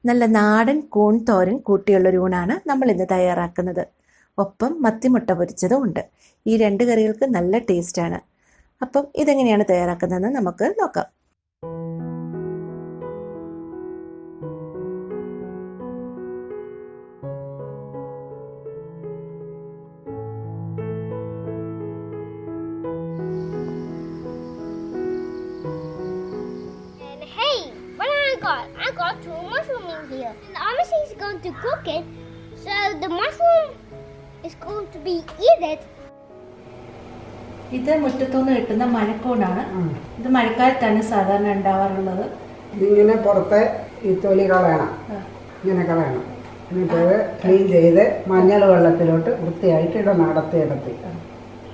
നല്ല നാടൻ കൂൺ തോരൻ കൂട്ടിയുള്ളൊരു ഊണാണ് നമ്മൾ ഇന്ന് തയ്യാറാക്കുന്നത്. ഒപ്പം മത്തിമുട്ട പൊരിച്ചതും ഉണ്ട്. ഈ രണ്ട് കറികൾക്ക് നല്ല ടേസ്റ്റാണ്. അപ്പം ഇതെങ്ങനെയാണ് തയ്യാറാക്കുന്നതെന്ന് നമുക്ക് നോക്കാം. I got two mushroom in here. And Amish is going to cook it, so the mushroom is going to be eaten. ഇത് മുറ്റത്തുനിന്ന് കിട്ടുന്ന മഴക്കൂണാണ്. ഇത് മഴക്കാലത്താണ് സാധാരണ ഉണ്ടാവാറുള്ളത്. ഇതിങ്ങനെ പുറത്തെ ഈ തൊലി കളയണം, ഇങ്ങനെ കളയണം. എന്നിട്ട് ക്ലീൻ ചെയ്ത് മഞ്ഞൾ വെള്ളത്തിലോട്ട് വൃത്തിയായിട്ട് ഇടണം, അടത്തി.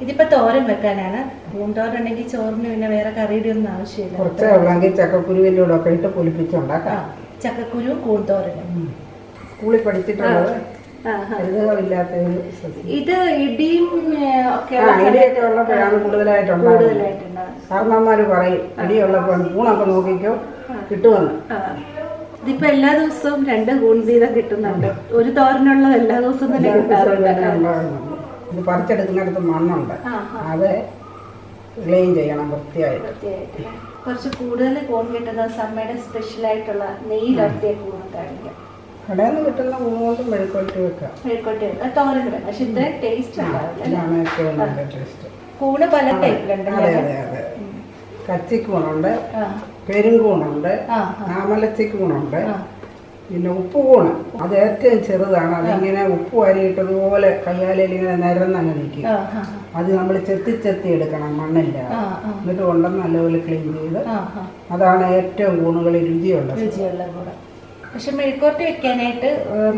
ഇതിപ്പോ തോരൻ വെക്കാനാണ്. പൂന്തോരൻ ഉണ്ടെങ്കിൽ ചോറിന് പിന്നെ വേറെ കറിയുടെ ഒന്നും ആവശ്യമില്ല. കുറച്ചേ ഉള്ളെങ്കിൽ ചക്കക്കുരുവിൻ്റെ കൂടെ ഒക്കെ ഇട്ട് പൊലിപ്പിച്ചുണ്ടാക്കാം. ചക്കക്കുരു കൂന്തോരൻ സ്കൂളിൽ പഠിച്ചിട്ടുള്ളത് ഇല്ലാത്ത ഇത് ഇടിയും ഇടിയൊക്കെ ഉള്ളപ്പോഴാണ് കൂടുതലായിട്ടുണ്ടാകുന്നത്. കാരണന്മാര് പറയും ഇടിയുള്ളപ്പോൾ ഊണൊക്കെ നോക്കിക്കോ കിട്ടുമെന്ന്. ഇതിപ്പോ എല്ലാ ദിവസവും 2 കൂൺ വീതം കിട്ടുന്നുണ്ട്. ഒരു തോരനുള്ളത് എല്ലാ ദിവസവും തന്നെ കിട്ടാറുണ്ട്. ഇത് പറിച്ചെടുക്കുന്നിടത്ത് മണ്ണുണ്ട്, അത് ക്ലീൻ ചെയ്യണം വൃത്തിയായിട്ട്. കുറച്ച് കൂടുതൽ കൂൺ കിട്ടുന്ന സമ്മയുടെ സ്പെഷ്യൽ ആയിട്ടുള്ള നെയ്യിലർത്തിയ കൂൺ കാണിക്കാം. കടയിൽ നിന്ന് കിട്ടുന്ന കൂണുകൊണ്ടും മെഴുക്കോട്ടി വെക്കാം. തോരൻ കിടാം, പക്ഷെ ഇത്രയും ടേസ്റ്റ് ഇതാണ് ഏറ്റവും നല്ല ടേസ്റ്റ്. കൂണ് പല ടൈപ്പിലുണ്ട്. അതെ. കച്ചിക്കൂണുണ്ട്, പെരുങ്കൂണുണ്ട്, ആമലച്ചിക്കൂണുണ്ട്, പിന്നെ ഉപ്പുകൂണ്. അത് ഏറ്റവും ചെറുതാണ്. അതിങ്ങനെ ഉപ്പ് വാരിയിട്ടതുപോലെ കയ്യാലയിൽ ഇങ്ങനെ നിരന്നങ്ങ് നിൽക്കും. അത് നമ്മൾ ചെത്തി എടുക്കണം, മണ്ണില്ല. എന്നിട്ട് കൊണ്ടുവന്ന് നല്ലപോലെ ക്ലീൻ ചെയ്ത് അതാണ് ഏറ്റവും കൂണുകളിൽ രുചിയുള്ളത്. പക്ഷെ മെഴുക്കോട്ടി വെക്കാനായിട്ട്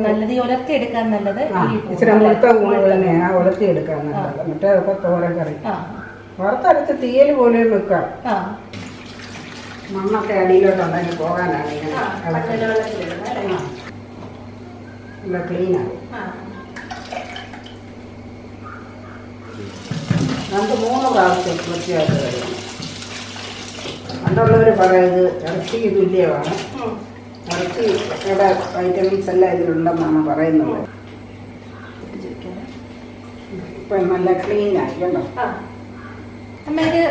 നല്ലത് ഉലർത്തി എടുക്കാൻ നല്ലത് ഇച്ചിരി മുഴുത്ത കൂണുകൾ തന്നെയാണ് ഉലർത്തി എടുക്കാൻ നല്ലത്. മറ്റേ അതൊക്കെ തോരൻ കറി വറുത്തരച്ച് തീയൽ പോലെയും വെക്കാം. മണ്ണൊക്കെ അടിയിലോട്ടുണ്ടെങ്കിൽ പോകാനാണ് ഇങ്ങനെ നല്ല ക്ലീനാണ്. 2-3 പ്രാവശ്യം വൃത്തിയായിട്ട് കഴിയണം. പണ്ടുള്ളവർ പറയുന്നത് ഇറച്ചിക്ക് തുല്യമാണ്. ഇറച്ചിയുടെ വൈറ്റമിൻസ് എല്ലാം ഇതിലുണ്ടെന്നാണ് പറയുന്നത്. ഇപ്പം നല്ല ക്ലീനായി കണ്ടോ. അമ്മയ്ക്ക്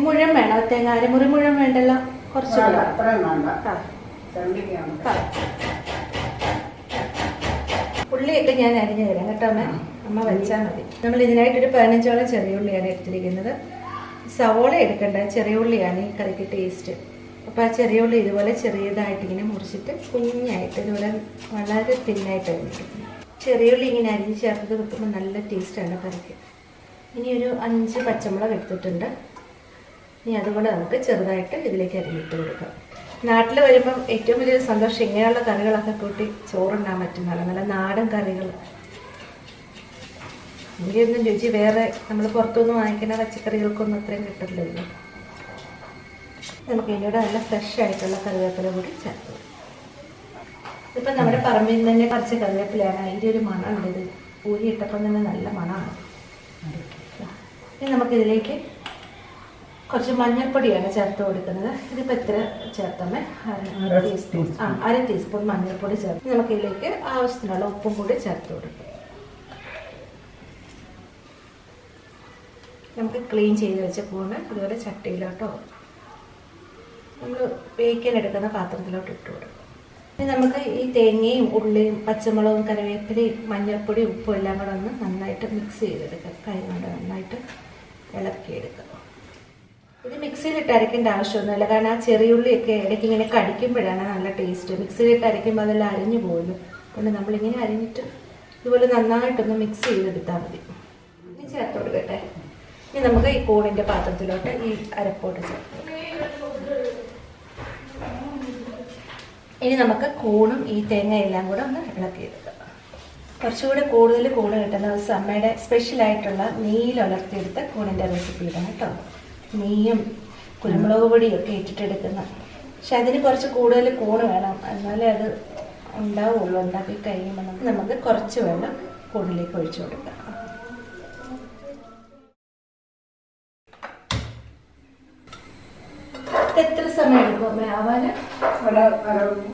മുഴുവൻ വേണോ? തേങ്ങ അരമുറി മുഴുവൻ വേണ്ടല്ലോ, കുറച്ച് അത്രയും വേണ്ട. ഉള്ളിയൊക്കെ ഞാൻ അരിഞ്ഞു തരാം കേട്ടോ അമ്മ. അമ്മ വെച്ചാൽ മതി. നമ്മൾ ഇതിനായിട്ടൊരു 15ഓളം ചെറിയ ഉള്ളിയാണ് എടുത്തിരിക്കുന്നത്. സവോള എടുക്കേണ്ട, ചെറിയ ഉള്ളിയാണ് ഈ കറിക്ക് ടേസ്റ്റ്. അപ്പോൾ ആ ചെറിയ ഉള്ളി ഇതുപോലെ ചെറിയതായിട്ട് ഇങ്ങനെ മുറിച്ചിട്ട് കുഞ്ഞായിട്ട് ഇതുപോലെ വളരെ തിന്നായിട്ട് അരിഞ്ഞിട്ടുണ്ട്. ചെറിയ ഉള്ളി ഇങ്ങനെ അരിഞ്ഞ് ചേർത്ത് വെക്കുമ്പോൾ നല്ല ടേസ്റ്റാണ് കറിക്ക്. ഇനി ഒരു 5 പച്ചമുളക് എടുത്തിട്ടുണ്ട്. ഇനി അതുകൊണ്ട് നമുക്ക് ചെറുതായിട്ട് ഇതിലേക്ക് അരിഞ്ഞിട്ട് കൊടുക്കാം. നാട്ടിൽ വരുമ്പം ഏറ്റവും വലിയൊരു സന്തോഷം ഇങ്ങനെയുള്ള കറികളൊക്കെ കൂട്ടി ചോറുണ്ടാൻ പറ്റുന്നതാണ്. നല്ല നാടൻ കറികൾ. എനിക്കൊന്നും രുചി വേറെ നമ്മൾ പുറത്തുനിന്ന് വാങ്ങിക്കുന്ന പച്ചക്കറികൾക്കൊന്നും അത്രയും കിട്ടില്ലല്ലോ. നമുക്ക് ഇതിലൂടെ നല്ല ഫ്രഷ് ആയിട്ടുള്ള കറിവേപ്പില കൂടി ചേർത്ത്. ഇതിപ്പം നമ്മുടെ പറമ്പിൽ നിന്ന് തന്നെ പറിച്ച കറിവേപ്പിലയാണ്. അതിൻ്റെ ഒരു മണമുണ്ട്. ഇത് ഊരിയിട്ടപ്പം തന്നെ നല്ല മണമാണ്. ഇനി നമുക്കിതിലേക്ക് കുറച്ച് മഞ്ഞൾപ്പൊടിയാണ് ചേർത്ത് കൊടുക്കുന്നത്. ഇതിപ്പോൾ എത്ര ചേർത്തമ്മേ? 1/2 ടീസ്പൂൺ മഞ്ഞൾപ്പൊടി ചേർത്ത് നമുക്കിതിലേക്ക് ആവശ്യത്തിനുള്ള ഉപ്പും കൂടി ചേർത്ത് കൊടുക്കും. നമുക്ക് ക്ലീൻ ചെയ്ത് വെച്ച കൂണ് ഇതുപോലെ ചട്ടിയിലോട്ടോ നമ്മൾ വേവിക്കാൻ എടുക്കുന്ന പാത്രത്തിലോട്ട് ഇട്ട് കൊടുക്കും. ഇനി നമുക്ക് ഈ തേങ്ങയും ഉള്ളിയും പച്ചമുളകും കറിവേപ്പിലയും മഞ്ഞൾപ്പൊടിയും ഉപ്പും എല്ലാം കൂടെ ഒന്ന് നന്നായിട്ട് മിക്സ് ചെയ്തെടുക്കാം. കൈ കൊണ്ട് നന്നായിട്ട് ഇളക്കിയെടുക്കാം. ഇത് മിക്സിയിലിട്ട് അരയ്ക്കേണ്ട ആവശ്യമൊന്നുമില്ല. കാരണം ആ ചെറിയുള്ളിയൊക്കെ ഇടയ്ക്ക് ഇങ്ങനെ കടിക്കുമ്പോഴാണ് നല്ല ടേസ്റ്റ്. മിക്സിയിലിട്ട് അരയ്ക്കുമ്പോൾ അതെല്ലാം അരിഞ്ഞു പോകുന്നു. അതുകൊണ്ട് നമ്മളിങ്ങനെ അരിഞ്ഞിട്ട് ഇതുപോലെ നന്നായിട്ടൊന്ന് മിക്സ് ചെയ്തെടുത്താൽ മതി. ഇനി ചേർത്ത് കൊടുക്കട്ടെ. ഇനി നമുക്ക് ഈ കൂണിൻ്റെ പാത്രത്തിലോട്ട് ഈ അരപ്പോട്ട് ചേർത്ത്. ഇനി നമുക്ക് കൂണും ഈ തേങ്ങ എല്ലാം കൂടെ ഒന്ന് ഇളക്കിയെടുക്കാം. കുറച്ചുകൂടെ കൂടുതൽ കൂണ് കിട്ടുന്ന ദിവസം അമ്മയുടെ സ്പെഷ്യലായിട്ടുള്ള നെയ്യിൽ ഉലർത്തിയെടുത്ത കൂണിൻ്റെ റെസിപ്പി ഇതാണ് കേട്ടോ. നെയ്യും കുരുമുളക് പൊടിയും ഒക്കെ ഇട്ടിട്ടെടുക്കുന്ന. പക്ഷെ അതിന് കുറച്ച് കൂടുതൽ കൂണ് വേണം, എന്നാലേ അത് ഉണ്ടാവുള്ളൂ. ഉണ്ടാക്കി കഴിയുമ്പോൾ നമുക്ക് കുറച്ച് വെള്ളം കൂണിലേക്ക് ഒഴിച്ചു കൊടുക്കാം. എത്ര സമയം എടുക്കും അമ്മ ആവാൻ?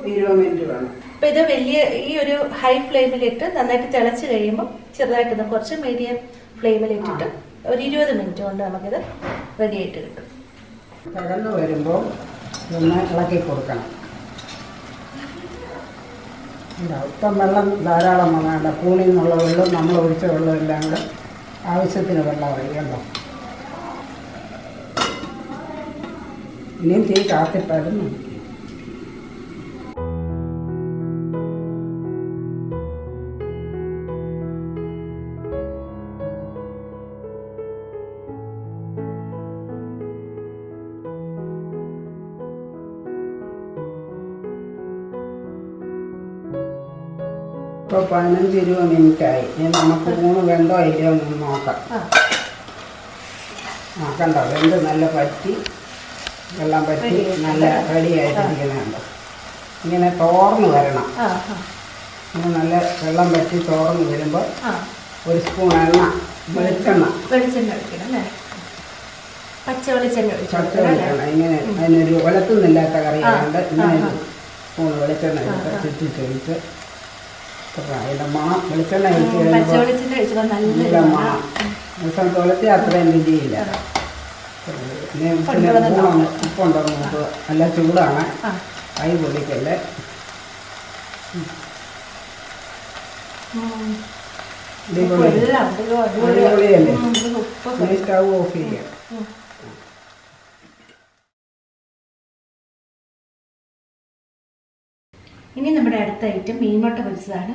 20 മിനിറ്റ് വേണം. അപ്പോൾ ഇത് വലിയ ഈ ഒരു ഹൈ ഫ്ലെയിമിലിട്ട് നന്നായിട്ട് തിളച്ച് കഴിയുമ്പോൾ ചെറുതായിട്ടൊന്ന് കുറച്ച് മീഡിയം ഫ്ലെയിമിലിട്ടിട്ട് ഒരു 20 മിനിറ്റ് കൊണ്ട് നമുക്കിത് റെഡി ആയിട്ട് കിട്ടും. കടന്നു വരുമ്പോൾ ഒന്ന് ഇളക്കി കൊടുക്കണം. ഇപ്പം വെള്ളം ധാരാളം വേണ്ട. കൂണിൽ നിന്നുള്ള വെള്ളം നമ്മൾ ഒഴിച്ച വെള്ളം എല്ലാം കൂടെ ആവശ്യത്തിന് വെള്ളം ഒഴിക്കണ്ടോ. ഇനിയും തീ കാത്തിട്ടാലും മതി. ഇപ്പോൾ 15-20 മിനിറ്റായി. ഇനി നമുക്ക് കൂണ് വെന്തോ ഇല്ലയോ എന്ന് നോക്കാം. കണ്ടോ, വെന്ത് നല്ല പറ്റി വെള്ളം പറ്റി നല്ല റെഡി ആയിട്ടിരിക്കുന്നുണ്ട്. ഇങ്ങനെ തോർന്ന് വരണം. ഇങ്ങനെ നല്ല വെള്ളം പറ്റി തോർന്ന് വരുമ്പോൾ 1 സ്പൂൺ എണ്ണ, വെളിച്ചെണ്ണ ഒഴിക്കണം അല്ലേ? പച്ച വെളിച്ചെണ്ണ ഒഴിക്കണം. ഇങ്ങനെ അതിനൊരു ഒലത്തുന്നില്ലാത്ത കറിയാണ്ട് ഇങ്ങനെ 1 സ്പൂൺ വെളിച്ചെണ്ണ എടുത്ത് ചുറ്റിച്ചൊഴിച്ച് അതിൻ്റെ മണം വെളിച്ചെണ്ണ ഒഴിച്ച് നല്ല മണം. ദിവസം തുളത്തി അത്രയും രുചിയില്ല. പിന്നെ ഉപ്പുണ്ടോ നമുക്ക്. നല്ല ചൂടാണ്, കൈ പൊടിക്കല്ലേ. അടിപൊളിയല്ലേ? സ്റ്റൗ ഓഫ് ചെയ്യാം. ഇനി നമ്മുടെ അടുത്ത ഐറ്റം മീൻമുട്ട പൊരിച്ചതാണ്.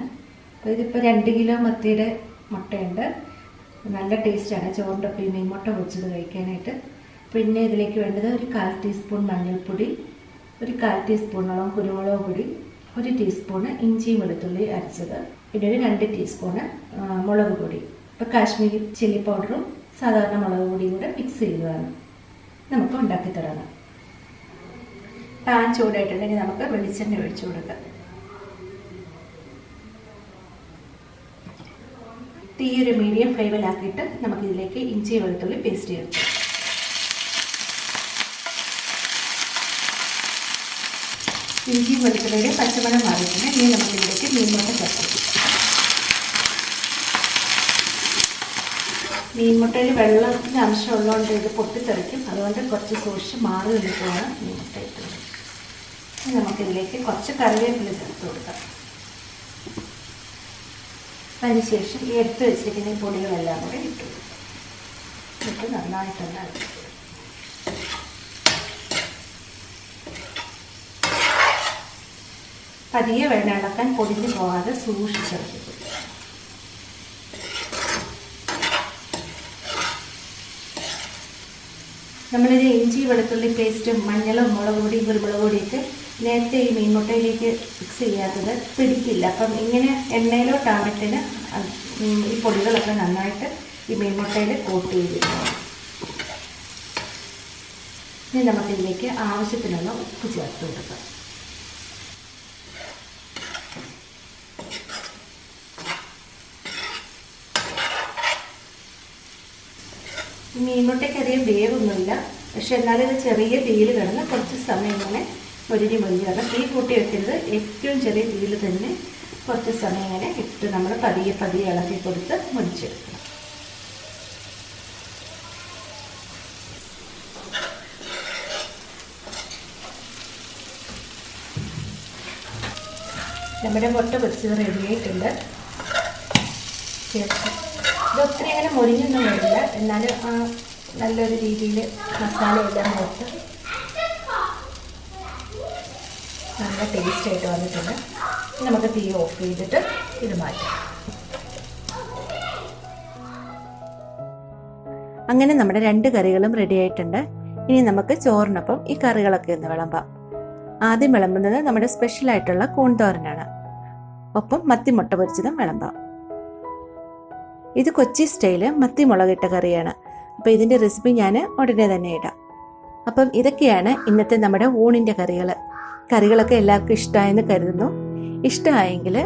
അപ്പോൾ ഇതിപ്പോൾ 2 കിലോ മത്തിയുടെ മുട്ടയുണ്ട്. നല്ല ടേസ്റ്റാണ് ചോറിൻ്റെ ഒപ്പം ഈ മീൻമുട്ട പൊരിച്ചത് കഴിക്കാനായിട്ട്. പിന്നെ ഇതിലേക്ക് വേണ്ടത് ഒരു 1/4 ടീസ്പൂൺ മഞ്ഞൾപ്പൊടി, ഒരു 1/4 ടീസ്പൂണോളം കുരുമുളക് പൊടി, 1 ടീസ്പൂണ് ഇഞ്ചി വെളുത്തുള്ളി അരച്ചത്, പിന്നെ ഒരു 2 ടീസ്പൂണ് മുളക് പൊടി. ഇപ്പോൾ കാശ്മീരി ചില്ലി പൗഡറും സാധാരണ മുളക് പൊടിയും കൂടെ മിക്സ് ചെയ്തതാണ്. നമുക്ക് ഉണ്ടാക്കി തുടങ്ങാം. പാൻ ചൂടായിട്ടുണ്ടെങ്കിൽ നമുക്ക് വെളിച്ചെണ്ണ ഒഴിച്ചു കൊടുക്കാം. തീ ഒരു മീഡിയം ഫ്ലെയിമിലാക്കിയിട്ട് നമുക്കിതിലേക്ക് ഇഞ്ചി വെളുത്തുള്ളി പേസ്റ്റ് ചെയ്യാം. ഇഞ്ചി വെളുത്തുള്ളിയുടെ പച്ചമണം മാറിയിട്ടുണ്ട്. ഇനി നമുക്കിതിലേക്ക് മീൻമുട്ട ചേർക്കാം. മീൻമുട്ടയിൽ വെള്ളത്തിൻ്റെ അംശം ഉള്ളതുകൊണ്ട് ഇത് പൊട്ടിത്തെറിക്കും. അതുകൊണ്ട് കുറച്ച് സൂക്ഷിച്ച് മാറി നിന്നിട്ടാണ് മീൻമുട്ട ഇട്ടത്. ഇനി നമുക്കിതിലേക്ക് കുറച്ച് കറിവേപ്പില ചേർത്ത് കൊടുക്കാം. അതിനുശേഷം ഈ എടുത്ത് വെച്ചിരിക്കുന്ന ഈ പൊടികളെല്ലാം കൂടെ ഇട്ടു എന്നിട്ട് നന്നായിട്ടൊന്ന് അരച്ചു. പതിയെ വേണം ഇളക്കാൻ, പൊടിഞ്ഞ് പോകാതെ സൂക്ഷിച്ചിറക്കി. നമ്മളിത് ഇഞ്ചി വെളുത്തുള്ളി പേസ്റ്റും മഞ്ഞളും മുളക് പൊടിയും കുരുമുളക് പൊടിയൊക്കെ നേരത്തെ ഈ മീൻമുട്ടയിലേക്ക് മിക്സ് ചെയ്യാത്തത് പിടിക്കില്ല. അപ്പം ഇങ്ങനെ എണ്ണയിലോട്ടാകുമ്പോഴത്തേന് ഈ പൊടികളൊക്കെ നന്നായിട്ട് ഈ മീൻമുട്ടയിൽ കോട്ട് ചെയ്തിരിക്കണം. ഇനി നമുക്കിതിലേക്ക് ആവശ്യത്തിനുള്ള ഉപ്പ് ചേർത്ത് കൊടുക്കാം. ഈ മീൻമുട്ടയ്ക്ക് അധികം വേവൊന്നുമില്ല, പക്ഷെ എന്നാലും ഇത് ചെറിയ തീയിൽ കിടന്ന് കുറച്ച് സമയം ഇങ്ങനെ പൊരിഞ്ഞ് മൊഴിയാണ്. തീ കൂട്ടി വെക്കരുത്, ഏറ്റവും ചെറിയ തീയിൽ തന്നെ കുറച്ച് സമയം ഇങ്ങനെ ഇട്ട് നമ്മൾ പതിയെ പതിയെ ഇളക്കി കൊടുത്ത് മൊരിച്ചെടുക്കണം. നമ്മുടെ മുട്ട പൊരിച്ചത് റെഡിയായിട്ടുണ്ട്. ഇതൊത്തിരി അങ്ങനെ മൊരിഞ്ഞൊന്നും വരില്ല, എന്നാലും നല്ലൊരു രീതിയിൽ മസാല എല്ലാം ചേർത്ത് നല്ല ടേസ്റ്റായിട്ട് വന്നിട്ടുണ്ട്. നമുക്ക് തീ ഓഫ് ചെയ്തിട്ട് ഇത് മാറ്റാം. അങ്ങനെ നമ്മുടെ 2 കറികളും റെഡി ആയിട്ടുണ്ട്. ഇനി നമുക്ക് ചോറിനൊപ്പം ഈ കറികളൊക്കെ ഒന്ന് വിളമ്പാം. ആദ്യം വിളമ്പുന്നത് നമ്മുടെ സ്പെഷ്യലായിട്ടുള്ള കൂൺ തോരനാണ്. ഒപ്പം മത്തി മുട്ട പൊരിച്ചതും വിളമ്പാം. ഇത് കൊച്ചി സ്റ്റൈല് മത്തി മുളകിട്ട കറിയാണ്. അപ്പോൾ ഇതിൻ്റെ റെസിപ്പി ഞാൻ ഉടനെ തന്നെ ഇടാം. അപ്പം ഇതൊക്കെയാണ് ഇന്നത്തെ നമ്മുടെ ഊണിൻ്റെ കറികളൊക്കെ എല്ലാവർക്കും ഇഷ്ടമായെന്ന് കരുതുന്നു. ഇഷ്ടമായെങ്കിൽ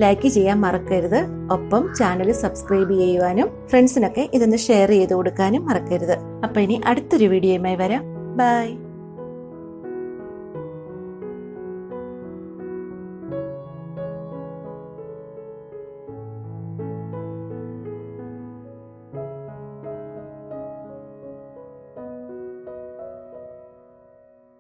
ലൈക്ക് ചെയ്യാൻ മറക്കരുത്. ഒപ്പം ചാനൽ സബ്സ്ക്രൈബ് ചെയ്യുവാനും ഫ്രണ്ട്സിനൊക്കെ ഇതൊന്ന് ഷെയർ ചെയ്ത് കൊടുക്കാനും മറക്കരുത്. അപ്പം ഇനി അടുത്തൊരു വീഡിയോയുമായി വരാം. ബൈ.